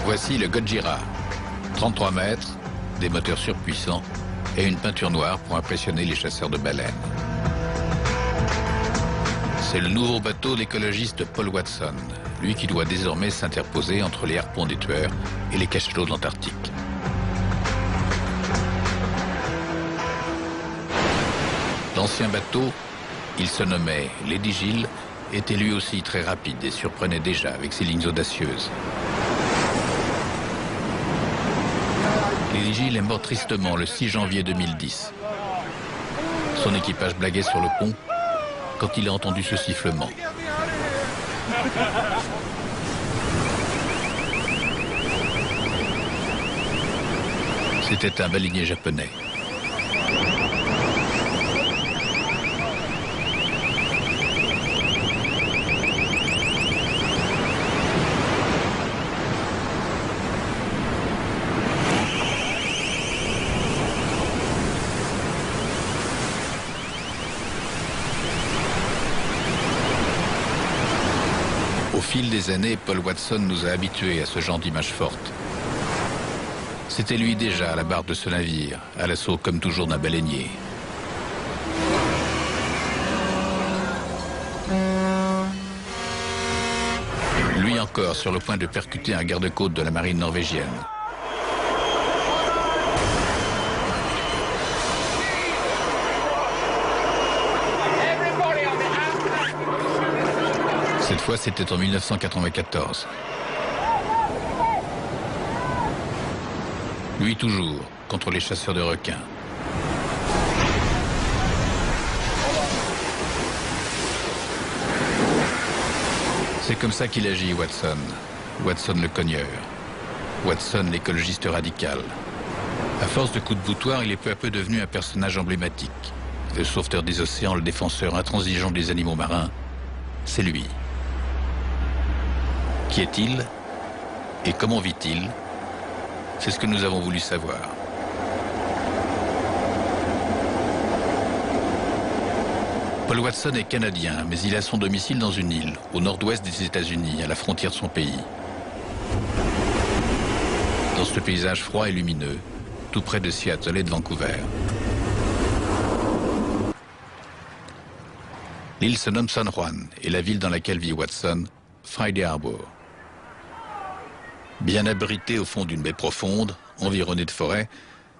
Voici le Gojira. 33 mètres, des moteurs surpuissants et une peinture noire pour impressionner les chasseurs de baleines. C'est le nouveau bateau de l'écologiste Paul Watson, lui qui doit désormais s'interposer entre les harpons des tueurs et les cachalots de l'Antarctique. L'ancien bateau, il se nommait Lady Gill, était lui aussi très rapide et surprenait déjà avec ses lignes audacieuses. Lady Gill est mort tristement le 6 janvier 2010. Son équipage blaguait sur le pont quand il a entendu ce sifflement. C'était un baleinier japonais. Au fil des années, Paul Watson nous a habitués à ce genre d'image forte. C'était lui déjà à la barre de ce navire, à l'assaut comme toujours d'un baleinier. Lui encore sur le point de percuter un garde-côte de la marine norvégienne. Cette fois, c'était en 1994. Lui toujours, contre les chasseurs de requins. C'est comme ça qu'il agit, Watson. Watson le cogneur. Watson l'écologiste radical. À force de coups de boutoir, il est peu à peu devenu un personnage emblématique. Le sauveteur des océans, le défenseur intransigeant des animaux marins, c'est lui. Qui est-il et comment vit-il? C'est ce que nous avons voulu savoir. Paul Watson est canadien, mais il a son domicile dans une île, au nord-ouest des États-Unis, à la frontière de son pays. Dans ce paysage froid et lumineux, tout près de Seattle et de Vancouver. L'île se nomme San Juan et la ville dans laquelle vit Watson, Friday Harbor. Bien abritée au fond d'une baie profonde, environnée de forêts,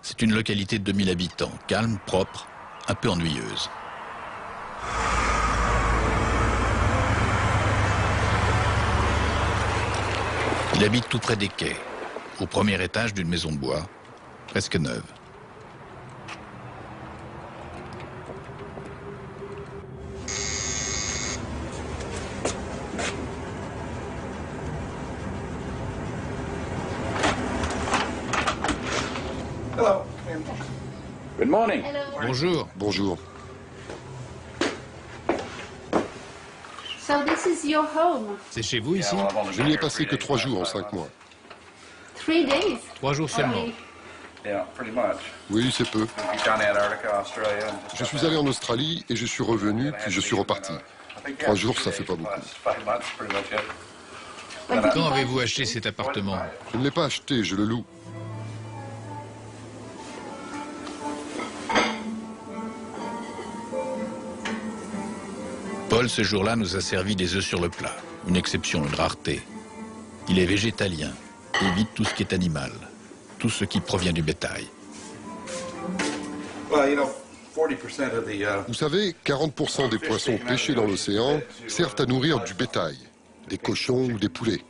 c'est une localité de 2000 habitants, calme, propre, un peu ennuyeuse. Il habite tout près des quais, au premier étage d'une maison de bois, presque neuve. Good morning. Bonjour. Bonjour. So this is your home. C'est chez vous ici? Je n'y ai passé que 3 jours en 5 mois. 3 days. 3 jours seulement. Okay. Yeah, pretty much. Oui, c'est peu. We've done Antarctica, Australia. Je suis allé en Australie et je suis revenu, puis je suis reparti. 3 jours, ça fait pas beaucoup. 5 months, pretty much it. What did you Quand buy? avez-vous acheté cet appartement? Je ne l'ai pas acheté, je le loue. Paul, ce jour-là, nous a servi des œufs sur le plat. Une exception, une rareté. Il est végétalien, évite tout ce qui est animal, tout ce qui provient du bétail. Well, you know, 40% of the Vous savez, 40% des poissons pêchés dans l'océan servent à nourrir du bétail, des cochons ou des poulets.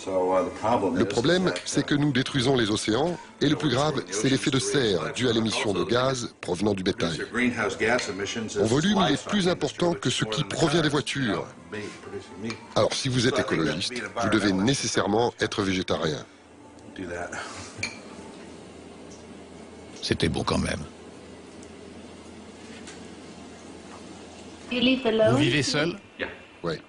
Le problème, c'est que nous détruisons les océans, et le plus grave, c'est l'effet de serre dû à l'émission de gaz provenant du bétail. En volume, il est plus important que ce qui provient des voitures. Alors, si vous êtes écologiste, vous devez nécessairement être végétarien. C'était beau quand même. You live alone? Vous vivez seul? Ouais.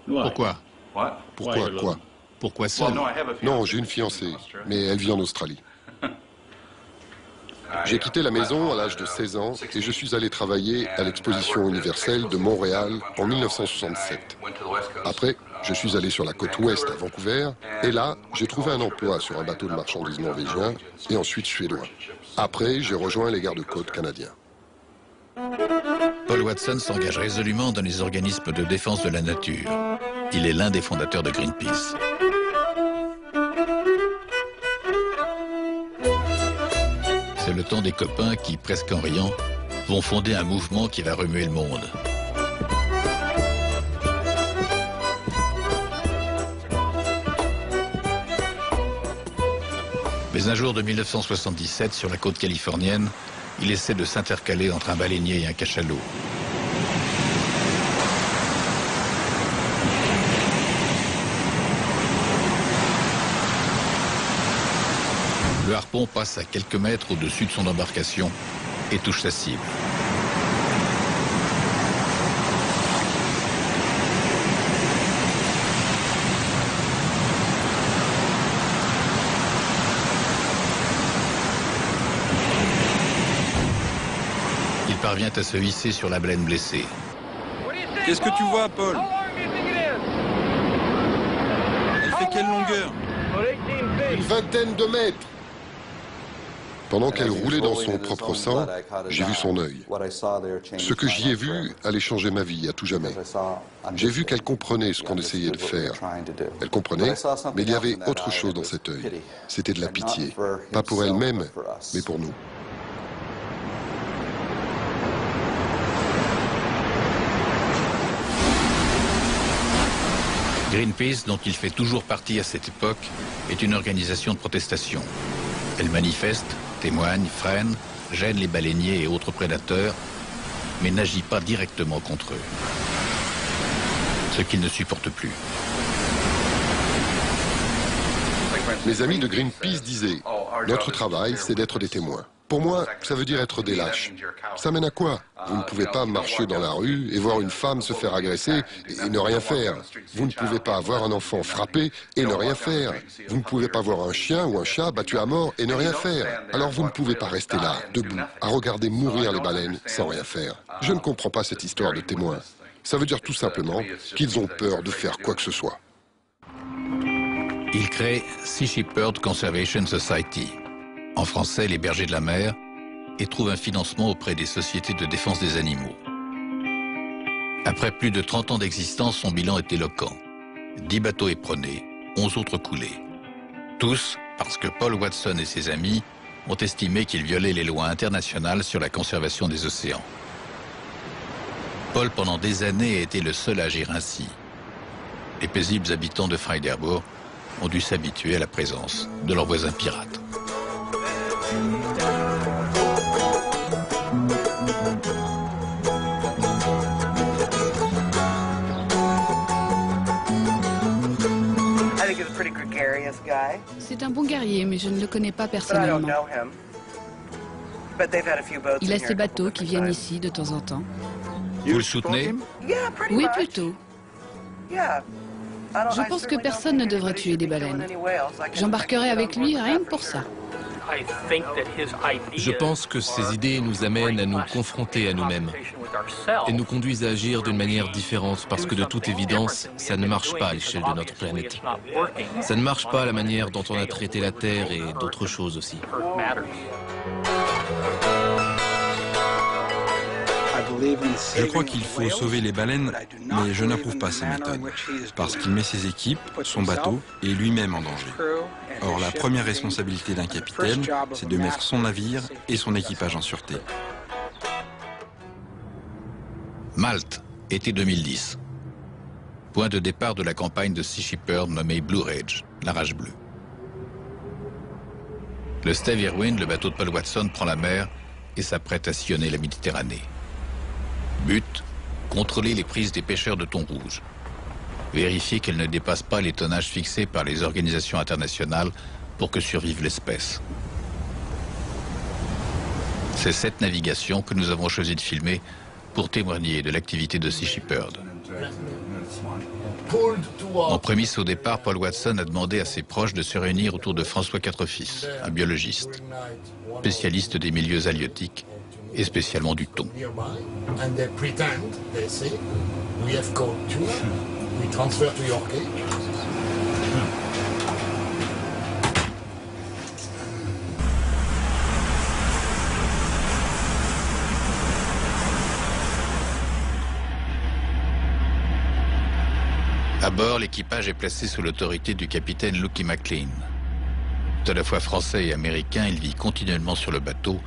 Pourquoi? Pourquoi quoi? Pourquoi seul? Non, j'ai une fiancée, mais elle vit en Australie. J'ai quitté la maison à l'âge de 16 ans et je suis allé travailler à l'exposition universelle de Montréal en 1967. Après, je suis allé sur la côte ouest à Vancouver et là, j'ai trouvé un emploi sur un bateau de marchandises norvégien et ensuite suédois. Après, j'ai rejoint les gardes-côtes canadiens. Paul Watson s'engage résolument dans les organismes de défense de la nature. Il est l'un des fondateurs de Greenpeace. C'est le temps des copains qui, presque en riant, vont fonder un mouvement qui va remuer le monde. Mais un jour de 1977, sur la côte californienne, il essaie de s'intercaler entre un baleinier et un cachalot. Le harpon passe à quelques mètres au-dessus de son embarcation et touche sa cible. Il parvient à se hisser sur la baleine blessée. Qu'est-ce que tu vois, Paul? Elle fait quelle longueur? Une vingtaine de mètres. Pendant qu'elle roulait dans son propre sang, j'ai vu son œil. Ce que j'y ai vu allait changer ma vie à tout jamais. J'ai vu qu'elle comprenait ce qu'on essayait de faire. Elle comprenait, mais il y avait autre chose dans cet œil. C'était de la pitié. Pas pour elle-même, mais pour nous. Greenpeace, dont il fait toujours partie à cette époque, est une organisation de protestation. Elle manifeste, témoigne, freine, gêne les baleiniers et autres prédateurs, mais n'agit pas directement contre eux. Ce qu'ils ne supportent plus. Mes amis de Greenpeace disaient « Notre travail, c'est d'être des témoins. » Pour moi, ça veut dire être des lâches. Ça mène à quoi? Vous ne pouvez pas marcher dans la rue et voir une femme se faire agresser et ne rien faire. Vous ne pouvez pas voir un enfant frappé et ne rien faire. Vous ne pouvez pas voir un chien ou un chat battu à mort et ne rien faire. Alors vous ne pouvez pas rester là, debout, à regarder mourir les baleines sans rien faire. Je ne comprends pas cette histoire de témoins. Ça veut dire tout simplement qu'ils ont peur de faire quoi que ce soit. Il crée Sea Shepherd Conservation Society, en français les bergers de la mer, et trouve un financement auprès des sociétés de défense des animaux. Après plus de 30 ans d'existence, son bilan est éloquent. 10 bateaux éperonnés, 11 autres coulés. Tous parce que Paul Watson et ses amis ont estimé qu'il violait les lois internationales sur la conservation des océans. Paul, pendant des années, a été le seul à agir ainsi. Les paisibles habitants de Fryderburg ont dû s'habituer à la présence de leurs voisins pirates. C'est un bon guerrier, mais je ne le connais pas personnellement. Il a ses bateaux qui viennent ici de temps en temps. Vous le soutenez? Oui, plutôt. Je pense que personne ne devrait tuer des baleines. J'embarquerai avec lui rien que pour ça. Je pense que ces idées nous amènent à nous confronter à nous-mêmes et nous conduisent à agir d'une manière différente parce que de toute évidence, ça ne marche pas à l'échelle de notre planète. Ça ne marche pas à la manière dont on a traité la Terre et d'autres choses aussi. Je crois qu'il faut sauver les baleines, mais je n'approuve pas ces méthodes, parce qu'il met ses équipes, son bateau et lui-même en danger. Or, la première responsabilité d'un capitaine, c'est de mettre son navire et son équipage en sûreté. Malte, été 2010. Point de départ de la campagne de Sea Shepherd nommée Blue Ridge, la rage bleue. Le Stave Irwin, le bateau de Paul Watson, prend la mer et s'apprête à sillonner la Méditerranée. But, contrôler les prises des pêcheurs de thon rouge. Vérifier qu'elles ne dépassent pas les tonnages fixés par les organisations internationales pour que survive l'espèce. C'est cette navigation que nous avons choisi de filmer pour témoigner de l'activité de Sea Shepherd. En prémisse au départ, Paul Watson a demandé à ses proches de se réunir autour de François Quatrefils, un biologiste, spécialiste des milieux halieutiques et spécialement du thon. À bord, l'équipage est placé sous l'autorité du capitaine Lucky McLean. Tout à la fois français et américain, il vit continuellement sur le bateau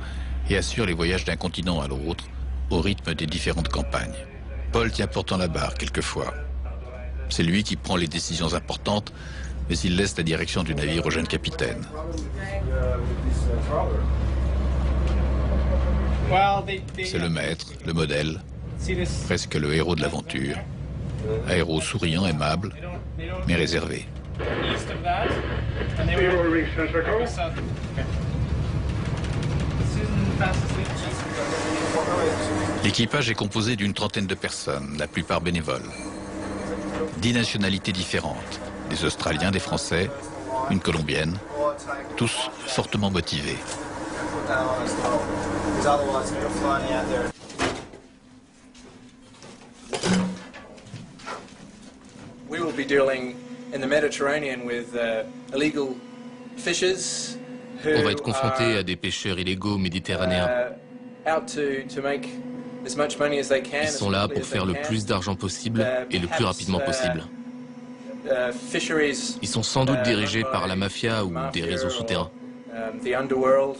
et assure les voyages d'un continent à l'autre au rythme des différentes campagnes. Paul tient pourtant la barre quelquefois. C'est lui qui prend les décisions importantes, mais il laisse la direction du navire au jeune capitaine. C'est le maître, le modèle, presque le héros de l'aventure. Un héros souriant, aimable, mais réservé. L'équipage est composé d'une trentaine de personnes, la plupart bénévoles. 10 nationalités différentes, des Australiens, des Français, une Colombienne, tous fortement motivés. We will be dealing in the Mediterranean with illegal fishers who On va être confronté à des pêcheurs illégaux méditerranéens. out to make as much money as they can. Ils sont là pour faire le plus d'argent possible et le plus rapidement possible. Fisheries, Ils sont sans doute dirigés par la mafia ou des réseaux souterrains. The underworld.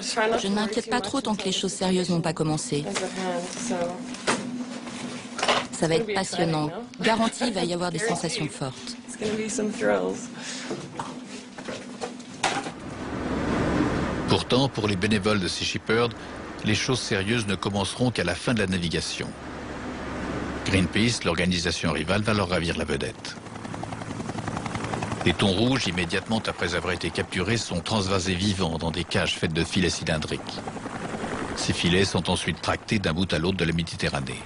Je ne m'inquiète pas trop tant que les choses sérieuses n'ont pas commencé. Ça va être passionnant. Garanti, il va y avoir des sensations fortes. Pourtant, pour les bénévoles de Sea Shepherd, les choses sérieuses ne commenceront qu'à la fin de la navigation. Greenpeace, l'organisation rivale, va leur ravir la vedette. Les thons rouges, immédiatement après avoir été capturés, sont transvasés vivants dans des cages faites de filets cylindriques. Ces filets sont ensuite tractés d'un bout à l'autre de la Méditerranée.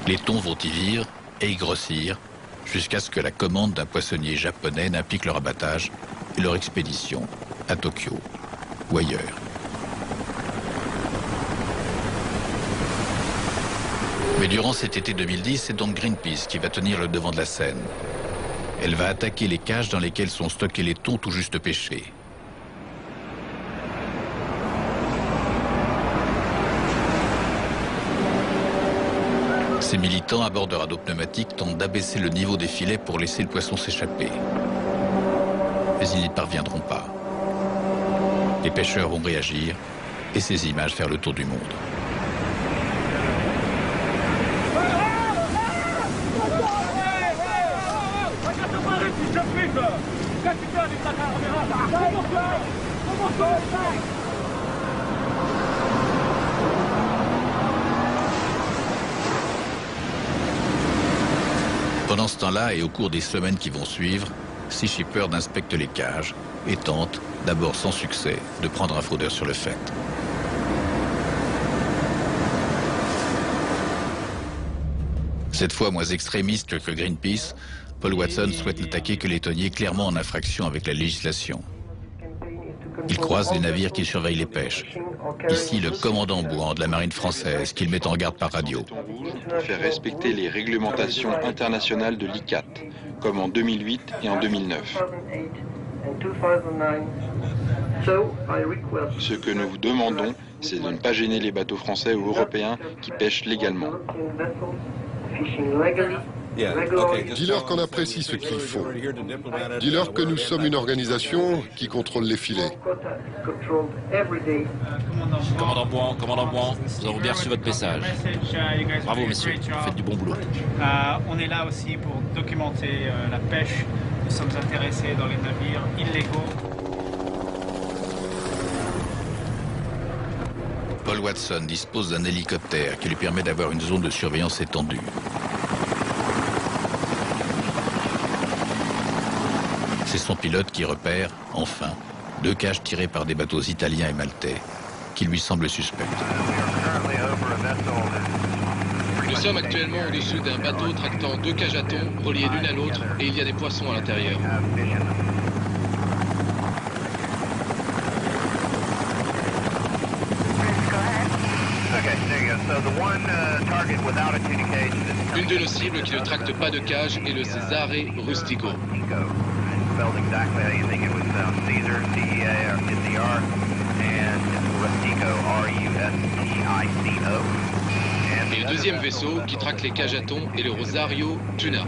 Les thons vont y vivre et y grossir jusqu'à ce que la commande d'un poissonnier japonais n'implique leur abattage et leur expédition à Tokyo ou ailleurs. Mais durant cet été 2010, c'est donc Greenpeace qui va tenir le devant de la scène. Elle va attaquer les cages dans lesquelles sont stockés les thons tout juste pêchés. Ces militants à bord de radeaux pneumatiques tentent d'abaisser le niveau des filets pour laisser le poisson s'échapper. Mais ils n'y parviendront pas. Les pêcheurs vont réagir et ces images faire le tour du monde. Pendant ce temps-là, et au cours des semaines qui vont suivre, Sea Shepherd inspecte les cages et tente, d'abord sans succès, de prendre un fraudeur sur le fait. Cette fois moins extrémiste que Greenpeace, Paul Watson souhaite n'attaquer que les thoniers clairement en infraction avec la législation. Il croise les navires qui surveillent les pêches. Ici, le commandant Bouhan de la marine française, qu'il met en garde par radio. Faire respecter les réglementations internationales de l'ICCAT, comme en 2008 et en 2009. Ce que nous vous demandons, c'est de ne pas gêner les bateaux français ou européens qui pêchent légalement. Dis-leur qu'on apprécie ce qu'ils font. Dis-leur que nous sommes une organisation qui contrôle les filets. Commandant Bouhan, nous avons bien reçu votre message. Bravo, messieurs, vous faites du bon boulot. On est là aussi pour documenter la pêche. Nous sommes intéressés dans les navires illégaux. Paul Watson dispose d'un hélicoptère qui lui permet d'avoir une zone de surveillance étendue. C'est son pilote qui repère, enfin, 2 cages tirées par des bateaux italiens et maltais qui lui semblent suspectes. Nous sommes actuellement au-dessus d'un bateau tractant 2 cages à thon reliées l'une à l'autre et il y a des poissons à l'intérieur. Une de nos cibles qui ne tracte pas de cage est le Cesare rustico. Et le deuxième vaisseau qui traque les cages à thon est le Rosario Tuna.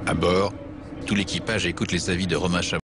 À bord, tout l'équipage écoute les avis de Romain Chabrol.